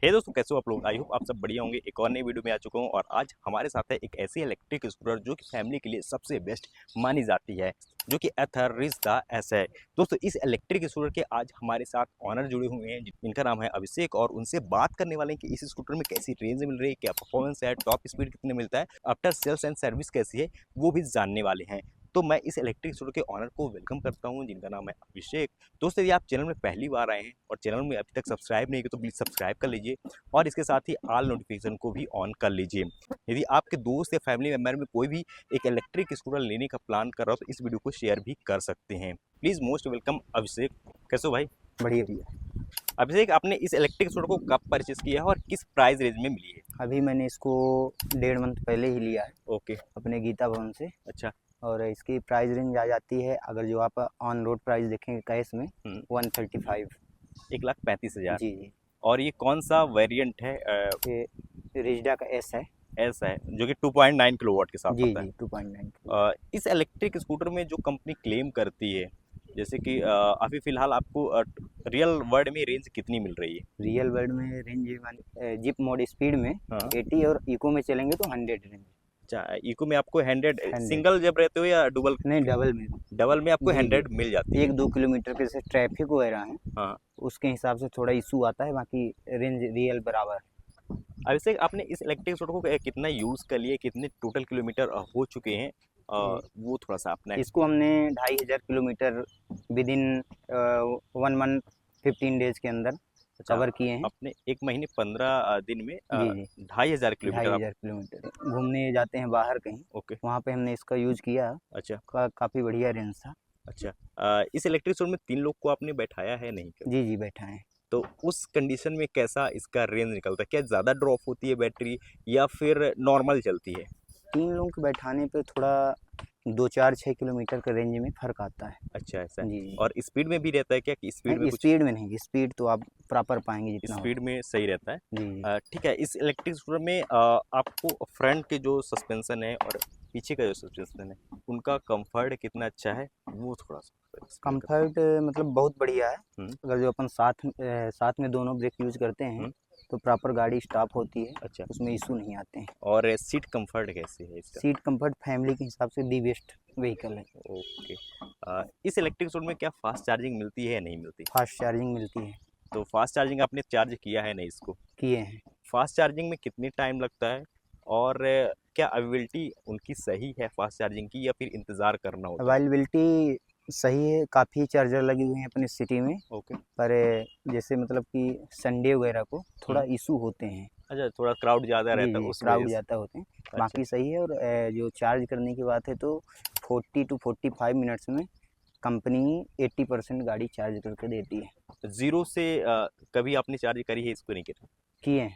हे दोस्तों, कैसे हो आप लोग? आई होप आप सब बढ़िया होंगे। एक और नई वीडियो में आ चुका हूँ और आज हमारे साथ है एक ऐसी इलेक्ट्रिक स्कूटर जो कि फैमिली के लिए सबसे बेस्ट मानी जाती है, जो कि एथरिस का एस है। दोस्तों, इस इलेक्ट्रिक स्कूटर के आज हमारे साथ ऑनर जुड़े हुए हैं जिनका नाम है अभिषेक, और उनसे बात करने वाले हैं कि इस स्कूटर में कैसी रेंज मिल रही है, क्या परफॉर्मेंस है, टॉप स्पीड कितने मिलता है, आफ्टर सेल्स एंड सर्विस कैसी है, वो भी जानने वाले हैं। तो मैं इस इलेक्ट्रिक स्कूटर के ऑनर को वेलकम करता हूँ जिनका नाम है अभिषेक। दोस्तों, यदि आप चैनल में पहली बार आए हैं और चैनल में अभी तक सब्सक्राइब नहीं किया तो प्लीज़ सब्सक्राइब कर लीजिए और इसके साथ ही ऑल नोटिफिकेशन को भी ऑन कर लीजिए। यदि आपके दोस्त या फैमिली मेम्बर में कोई भी एक इलेक्ट्रिक स्कूटर लेने का प्लान कर रहा हो तो इस वीडियो को शेयर भी कर सकते हैं। प्लीज़ मोस्ट वेलकम अभिषेक। कैसे हो भाई? बढ़िया भैया। अभिषेक, आपने इस इलेक्ट्रिक स्कूटर को कब परचेज किया है और किस प्राइस रेंज में मिली है? अभी मैंने इसको 1.5 मंथ पहले ही लिया है ओके। अपने गीता भवन से। अच्छा। और इसकी प्राइस रेंज आ जाती है, अगर जो आप ऑन रोड प्राइस देखेंगे कैश में, 135। 1,35,000। जी जी। और ये कौन सा वेरिएंट है? ये रिजडा का एस है। एस है, जो कि 2.9 किलोवाट के साथ जी आता है। जी, 2.9। इस इलेक्ट्रिक स्कूटर में जो कंपनी क्लेम करती है, जैसे कि अभी फिलहाल आपको रियल वर्ल्ड में रेंज कितनी मिल रही है? रियल वर्ल्ड में रेंज जिप मोड स्पीड में हाँ। 80 और इको में चलेंगे तो 100 रेंज। अच्छा, इको में आपको 100 100 सिंगल जब रहते हो या डबल? नहीं, डबल में। डबल में आपको जी 100 जी। मिल जाती है। 1-2 किलोमीटर के जैसे ट्रैफिक वगैरह है, हाँ। उसके हिसाब से थोड़ा इशू आता है, बाकी रेंज रियल बराबर। अभिषेक, आपने इस इलेक्ट्रिक स्कूटर को कितना यूज़ कर लिए, कितने टोटल किलोमीटर हो चुके हैं, है। वो थोड़ा सा अपना। इसको हमने 2,500 kilometre with in 1 month 15 days के अंदर अच्छा, कवर किए हैं। अपने 1 महीने 15 दिन में जी जी। 2,500 किलोमीटर आप। 2,500 किलोमीटर घूमने जाते हैं बाहर कहीं, ओके। वहाँ पे हमने इसका यूज़ किया। अच्छा। काफ़ी बढ़िया रेंज था। अच्छा, इस इलेक्ट्रिक स्कूटर में 3 लोग को आपने बैठाया है नहीं कभी? जी जी, बैठा है। तो उस कंडीशन में कैसा इसका रेंज निकलता है? क्या ज़्यादा ड्रॉप होती है बैटरी या फिर नॉर्मल चलती है? 3 लोगों के बैठाने पे थोड़ा 2-4-6 किलोमीटर के रेंज में फ़र्क आता है। अच्छा, ऐसा है। जी जी। और स्पीड में भी रहता है क्या, कि स्पीड में नहीं, कुछ? स्पीड में नहीं, स्पीड तो आप प्रॉपर पाएंगे जितना हो। स्पीड में सही रहता है। जी जी। ठीक है। इस इलेक्ट्रिक स्कूटर में आपको फ्रंट के जो सस्पेंशन है और पीछे का जो सस्पेंशन है, उनका कंफर्ट कितना अच्छा है, वो थोड़ा सा एक्सप्लेन कर। कंफर्ट मतलब बहुत बढ़िया है। हुँ। अगर जो अपन साथ में दोनों ब्रेक यूज़ करते हैं हुँ। तो प्रॉपर गाड़ी स्टॉप होती है, अच्छा। उसमें इशू नहीं आते हैं। और सीट कंफर्ट कैसी है इसका? सीट कंफर्ट फैमिली के हिसाब से दी बेस्ट व्हीकल है। ओके। इस इलेक्ट्रिक स्कूटर में क्या फास्ट चार्जिंग मिलती है या नहीं मिलती? फास्ट चार्जिंग मिलती है। तो फास्ट चार्जिंग आपने चार्ज किया है नहीं इसको? किए हैं। फास्ट चार्जिंग में कितनी टाइम लगता है, और क्या अवेलेबिलिटी उनकी सही है फास्ट चार्जिंग की, या फिर इंतज़ार करना होता है? अवेलेबिलिटी सही है, काफ़ी चार्जर लगे हुए हैं अपनी सिटी में। ओके। पर जैसे मतलब कि संडे वगैरह को थोड़ा इशू होते हैं। अच्छा, थोड़ा क्राउड ज़्यादा जी रहता है जी, उस वजह क्राउड से। ज़्यादा होते हैं। अच्छा। बाकी सही है। और जो चार्ज करने की बात है तो 40 to 45 मिनट्स में कंपनी 80% गाड़ी चार्ज करके देती है। ज़ीरो से कभी आपने चार्ज करी है इसको, नहीं करी? किए हैं।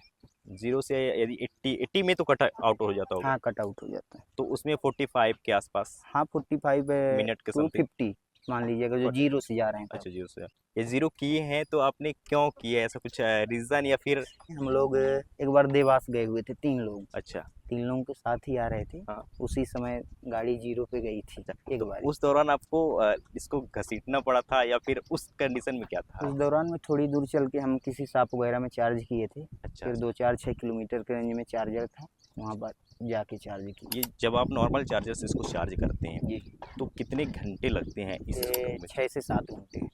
ज़ीरो से यदि 80 में तो कट आउट हो जाता होगा, हाँ, कट आउट हो जाता है। तो उसमें 45 के आसपास हाँ, 45 मिनट के टू समथिंग। 50 मान लीजिए, अगर जो जीरो से जा रहे हैं तब। अच्छा, ज़ीरो से। ये ज़ीरो किए हैं तो आपने क्यों किए, ऐसा कुछ रीज़न या फिर? हम लोग एक बार देवास गए हुए थे, 3 लोग। अच्छा। 3 लोगों के साथ ही आ रहे थे। हाँ। उसी समय गाड़ी जीरो पे गई थी अच्छा, एक तो बार। उस दौरान आपको इसको घसीटना पड़ा था या फिर उस कंडीशन में क्या था? उस दौरान में थोड़ी दूर चल के हम किसी शॉप वगैरह में चार्ज किए थे। अच्छा। फिर 2-4-6 किलोमीटर के रेंज में चार्जर था, वहाँ पर जाके चार्ज किए। ये जब आप नॉर्मल चार्जर से इसको चार्ज करते हैं जी। तो कितने घंटे लगते हैं इस स्कूटर में? 6 से 7 घंटे।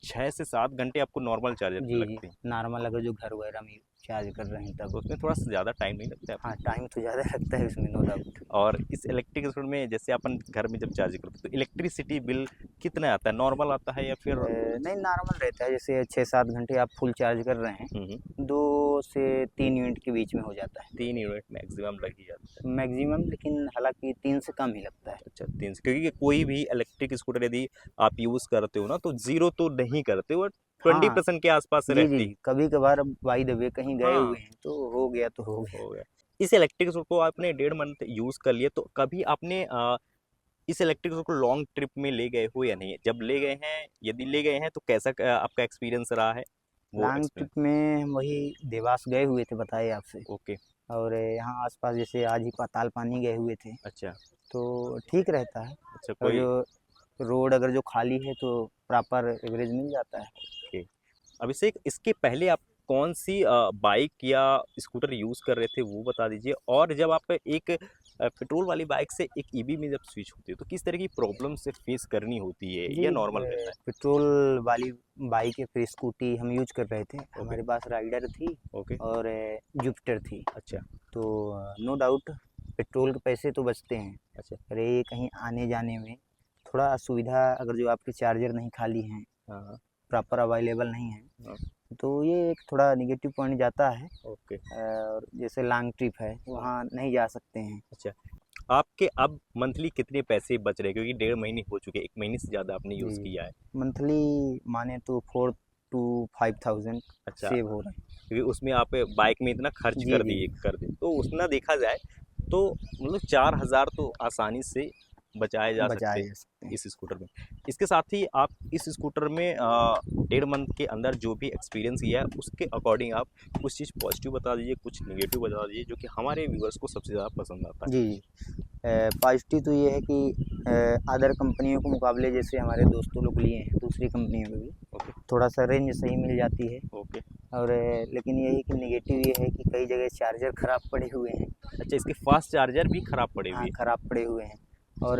6 से 7 घंटे आपको नॉर्मल चार्जर पे जी जी। लगते हैं? नॉर्मल अगर जो घर वगैरह में चार्ज कर रहे हैं तो तब। उसमें थोड़ा सा ज़्यादा टाइम नहीं लगता है हाँ, आपको? टाइम तो ज़्यादा लगता है उसमें, नो डाउट। और इस इलेक्ट्रिक स्कूटर में जैसे अपन घर में जब चार्ज करते हैं तो इलेक्ट्रिसिटी बिल कितना आता है, नॉर्मल आता है या फिर? नहीं, नॉर्मल रहता है। जैसे 6-7 घंटे आप फुल चार्ज कर रहे हैं, हम्म। 2 से 3 यूनिट के बीच में हो जाता है 3 यूनिट मैक्सिमम लग ही जाता है। मैक्सिमम, लेकिन हालांकि 3 से कम ही लगता है। अच्छा, 3 से, क्योंकि कोई भी इलेक्ट्रिक स्कूटर यदि आप यूज़ करते हो ना तो ज़ीरो तो नहीं करते, वो हाँ। 20% के आसपास जी जी। रहती। कभी कभार बाई द वे कहीं गए हाँ। हुए हैं तो हो गया तो हो गया। हो गया। इस इलेक्ट्रिक स्कूटर को आपने 1.5 मंथ यूज़ कर लिया, तो कभी आपने इस इलेक्ट्रिक स्कूटर को लॉन्ग ट्रिप में ले गए हो या नहीं? जब ले गए हैं, यदि ले गए हैं तो कैसा आपका एक्सपीरियंस रहा है, वो लॉन्ग एक्सपीरियंस? ट्रिप में हम वही देवास गए हुए थे, बताए आपसे। ओके। और यहाँ आसपास जैसे आज ही पाताल पानी गए हुए थे, अच्छा। तो ठीक रहता है। अच्छा, और कोई? जो रोड अगर जो खाली है तो प्रॉपर एवरेज मिल जाता है। ओके। अभिषेक, इसके पहले आप कौन सी बाइक या स्कूटर यूज़ कर रहे थे वो बता दीजिए, और जब आप एक पेट्रोल वाली बाइक से एक ईवी में जब स्विच होते हो तो किस तरह की प्रॉब्लम से फेस करनी होती है जी या नॉर्मल रहता है? पेट्रोल वाली बाइक या फिर स्कूटी हम यूज कर रहे थे। हमारे पास राइडर थी ओके। और जुपिटर थी। अच्छा। तो नो डाउट पेट्रोल के पैसे तो बचते हैं। अच्छा। अरे कहीं आने जाने में थोड़ा असुविधा, अगर जो आपके चार्जर नहीं खाली हैं, हाँ, हाँ। प्रॉपर अवेलेबल नहीं है, हाँ। तो ये एक थोड़ा निगेटिव पॉइंट जाता है। ओके। और जैसे लॉन्ग ट्रिप है वहाँ नहीं जा सकते हैं। अच्छा, आपके अब मंथली कितने पैसे बच रहे हैं? क्योंकि 1.5 महीने हो चुके हैं, 1 महीने से ज़्यादा आपने यूज़ जी किया है। मंथली माने तो 4 to 5,000 अच्छा, सेव हो रहा है। क्योंकि उसमें आप बाइक में इतना खर्च जी जी कर दें, तो उतना देखा जाए तो मतलब 4,000 तो आसानी से बचाए जा सकते बचाए हैं जा सकते हैं। इस स्कूटर में। इसके साथ ही आप इस स्कूटर में 1.5 मंथ के अंदर जो भी एक्सपीरियंस किया है उसके अकॉर्डिंग आप कुछ चीज़ पॉजिटिव बता दीजिए, कुछ नेगेटिव बता दीजिए, जो कि हमारे व्यूअर्स को सबसे ज़्यादा पसंद आता जी जी पॉजिटिव तो ये है कि अदर कंपनियों के मुकाबले जैसे हमारे दोस्तों लोग लिए हैं दूसरी कंपनियों में भी है। ओके। थोड़ा सा रेंज सही मिल जाती है। ओके। और लेकिन यही कि नेगेटिव ये है कि कई जगह चार्जर ख़राब पड़े हुए हैं। अच्छा, इसके फास्ट चार्जर भी खराब पड़े हुए हाँ हैं। ख़राब पड़े हुए हैं। और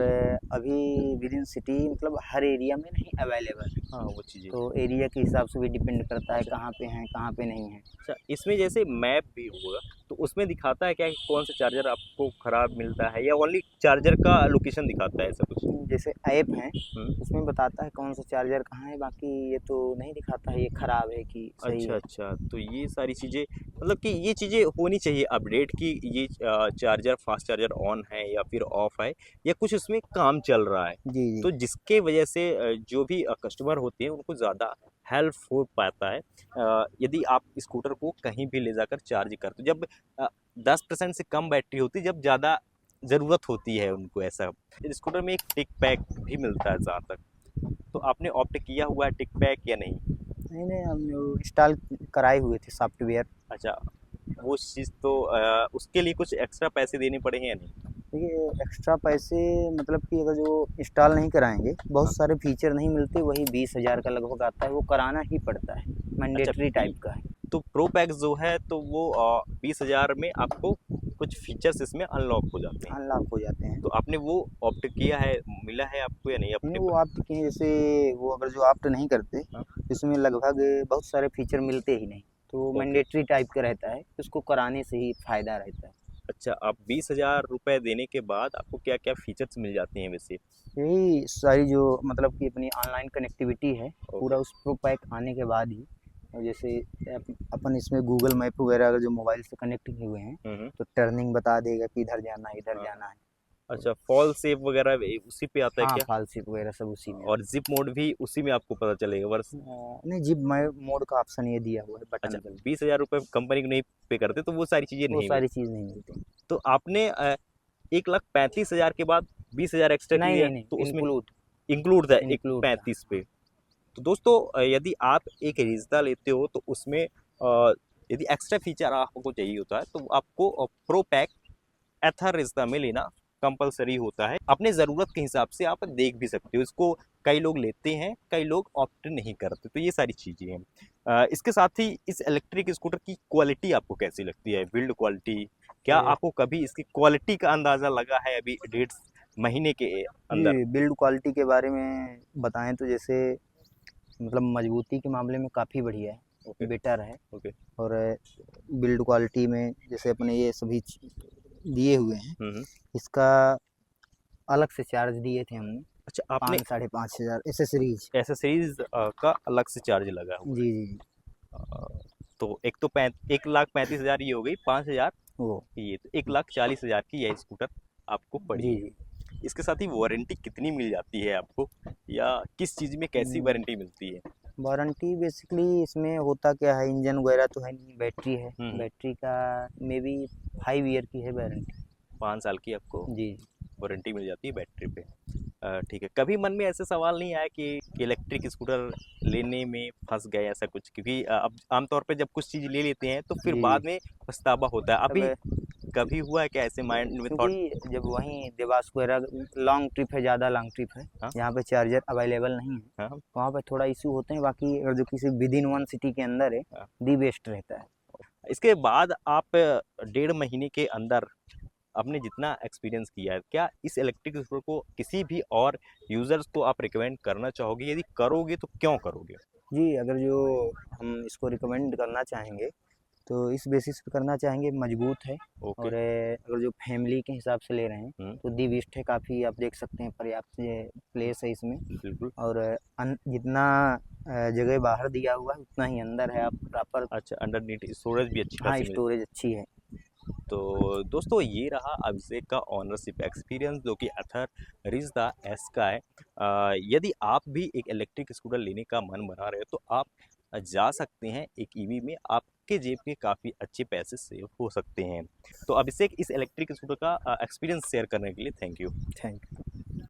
अभी विद इन सिटी मतलब हर एरिया में नहीं अवेलेबल है। हाँ, वो चीज़ें। तो एरिया के हिसाब से भी डिपेंड करता है अच्छा। कहाँ पे हैं कहाँ पे नहीं है। अच्छा, इसमें जैसे मैप भी होगा, तो उसमें दिखाता है क्या कि कौन सा चार्जर आपको खराब मिलता है, या ओनली चार्जर का लोकेशन दिखाता है ऐसा कुछ? जैसे ऐप हैं हुँ। उसमें बताता है कौन सा चार्जर कहाँ है, बाकी ये तो नहीं दिखाता है ये ख़राब है कि सही अच्छा, है। अच्छा, तो ये सारी चीज़ें मतलब कि ये चीज़ें होनी चाहिए अपडेट कि ये चार्जर फास्ट चार्जर ऑन है या फिर ऑफ है, या कुछ उसमें काम चल रहा है। जी जी तो जिसके वजह से जो भी कस्टमर होते हैं उनको ज़्यादा हेल्प हो पाता है। यदि आप स्कूटर को कहीं भी ले जाकर चार्ज करते हो, जब 10% से कम बैटरी होती है, जब ज़्यादा ज़रूरत होती है उनको ऐसा। स्कूटर में एक टिक पैक भी मिलता है जहाँ तक, तो आपने ऑप्ट किया हुआ है टिक पैक या नहीं? नहीं नहीं हमने वो इंस्टॉल कराए हुए थे सॉफ्टवेयर। अच्छा, वो चीज़ तो उसके लिए कुछ एक्स्ट्रा पैसे देने पड़ेंगे या नहीं? देखिए एक्स्ट्रा पैसे मतलब कि अगर जो इंस्टॉल नहीं कराएंगे बहुत हाँ। सारे फीचर नहीं मिलते, वही 20,000 का लगभग आता है, वो कराना ही पड़ता है। अच्छा, मैंडेटरी बी टाइप का है। तो प्रो पैक जो है तो वो 20,000 में आपको कुछ फीचर्स इसमें अनलॉक हो जाते हैं। अनलॉक हो जाते हैं। तो आपने वो ऑप्ट किया है, मिला है आपको या नहीं नहीं अपने वो प ऑप्ट किए, जैसे वो अगर जो ऑप्ट नहीं करते हाँ। तो इसमें लगभग बहुत सारे फीचर मिलते ही नहीं। तो ओके। मैंडेटरी टाइप का रहता है, उसको कराने से ही फ़ायदा रहता है। अच्छा, आप 20,000 रुपए देने के बाद आपको क्या-क्या फीचर्स मिल जाते हैं वैसे? यही सारी जो मतलब कि अपनी ऑनलाइन कनेक्टिविटी है ओके। पूरा उस प्रो पैक आने के बाद ही। और जैसे अपन इसमें गूगल मैप वगैरह अगर जो मोबाइल से कनेक्ट किए हुए हैं हुँ, हुँ। तो टर्निंग बता देगा कि इधर जाना है इधर हाँ। जाना है। अच्छा, फॉल सेव वगैरह वे उसी पे आता है हाँ क्या? फॉल सिप वगैरह सब उसी में और आता ज़िप मोड भी उसी में आपको पता चलेगा वर्स है। नहीं जिप मोड का ऑप्शन ये दिया हुआ है अच्छा, बटन पे। 20,000 रुपए कंपनी को नहीं पे करते तो वो सारी चीज़ें वो नहीं सारी मिलती। चीज़ नहीं मिलती। तो आपने 1,35,000 के बाद 20,000 एक्स्ट्रा नहीं लिया नहीं नहीं तो उसमें इंक्लूड इंक्लूड था एक इंक्लूड था। 35 पे। तो दोस्तों यदि आप एक रिश्ता लेते हो तो उसमें यदि एक्स्ट्रा फीचर आपको चाहिए होता है तो आपको प्रो पैक एथर रिश्ता में लेना कंपलसरी होता है। अपने ज़रूरत के हिसाब से आप देख भी सकते हो इसको, कई लोग लेते हैं कई लोग ऑप्ट नहीं करते, तो ये सारी चीज़ें हैं। इसके साथ ही इस इलेक्ट्रिक स्कूटर की क्वालिटी आपको कैसी लगती है, बिल्ड क्वालिटी? क्या आपको कभी इसकी क्वालिटी का अंदाज़ा लगा है अभी 1.5 महीने के अंदर? जी बिल्ड क्वालिटी के बारे में बताएं तो जैसे मतलब मजबूती के मामले में काफ़ी बढ़िया ओके। है, बेटर है। ओके। और बिल्ड क्वालिटी में जैसे अपने ये सभी दिए हुए हैं, हुँ, हुँ। इसका अलग से चार्ज दिए थे हमने अच्छा, आपने 5 साढ़े 5 हज़ार एसेसरीज। एक्सेसरीज़ का अलग से चार्ज लगा हुआ है। जी जी जी तो एक तो 1,35,000 ये हो गई, 5,000 वो ये, तो 1,40,000 की यह स्कूटर आपको पड़ी जी है। जी इसके साथ ही वारंटी कितनी मिल जाती है आपको, या किस चीज़ में कैसी वारंटी मिलती है? वारंटी बेसिकली इसमें होता क्या है, इंजन वगैरह तो है नहीं, बैटरी है। हुँ, हुँ। बैटरी का मे बी 5 ईयर की है वारंटी। 5 साल की आपको जी वारंटी मिल जाती है बैटरी पे। ठीक है, कभी मन में ऐसे सवाल नहीं आया कि इलेक्ट्रिक स्कूटर लेने में फँस गए ऐसा कुछ? क्योंकि अब आमतौर पे जब कुछ चीज़ ले लेते हैं तो फिर जी जी बाद में पछतावा होता है। अभी मतलब कभी हुआ है क्या ऐसे माइंड में थॉट? क्योंकि जब वहीं देवास वगैरह लॉन्ग ट्रिप है, ज़्यादा लॉन्ग ट्रिप है, हाँ। जहाँ पे चार्जर अवेलेबल नहीं है, हाँ। वहाँ पे थोड़ा इशू होते हैं। बाकी अगर जो किसी विदिन वन सिटी के अंदर है, हाँ। दी बेस्ट रहता है। इसके बाद आप 1.5 महीने के अंदर आपने जितना एक्सपीरियंस किया है, क्या इस इलेक्ट्रिक स्कूटर को किसी भी और यूज़र्स को आप रिकमेंड करना चाहोगे? यदि करोगे तो क्यों करोगे? जी, अगर जो हम इसको रिकमेंड करना चाहेंगे, तो इस बेसिस पे करना चाहेंगे, मजबूत है। ओके। और अगर जो फैमिली के हिसाब से ले रहे हैं, हुँ, तो दी बेस्ट है। काफ़ी आप देख सकते हैं पर्याप्त ये प्लेस है इसमें। बिल्कुल। और जितना जगह बाहर दिया हुआ है, उतना ही अंदर है। आप प्रॉपर, अच्छा, अंडरनीथ स्टोरेज भी अच्छी हाँ, खासी मिल। स्टोरेज अच्छी है। तो दोस्तों ये रहा अभिषेक का ओनरशिप एक्सपीरियंस जो कि अथर रिश्ता एस का है। यदि आप भी एक इलेक्ट्रिक स्कूटर लेने का मन बना रहे हो तो आप जा सकते हैं एक ईवी में, आपके जेब के काफ़ी अच्छे पैसे सेव हो सकते हैं। तो अभिषेक, इस इलेक्ट्रिक स्कूटर का एक्सपीरियंस शेयर करने के लिए थैंक यू। Thank you.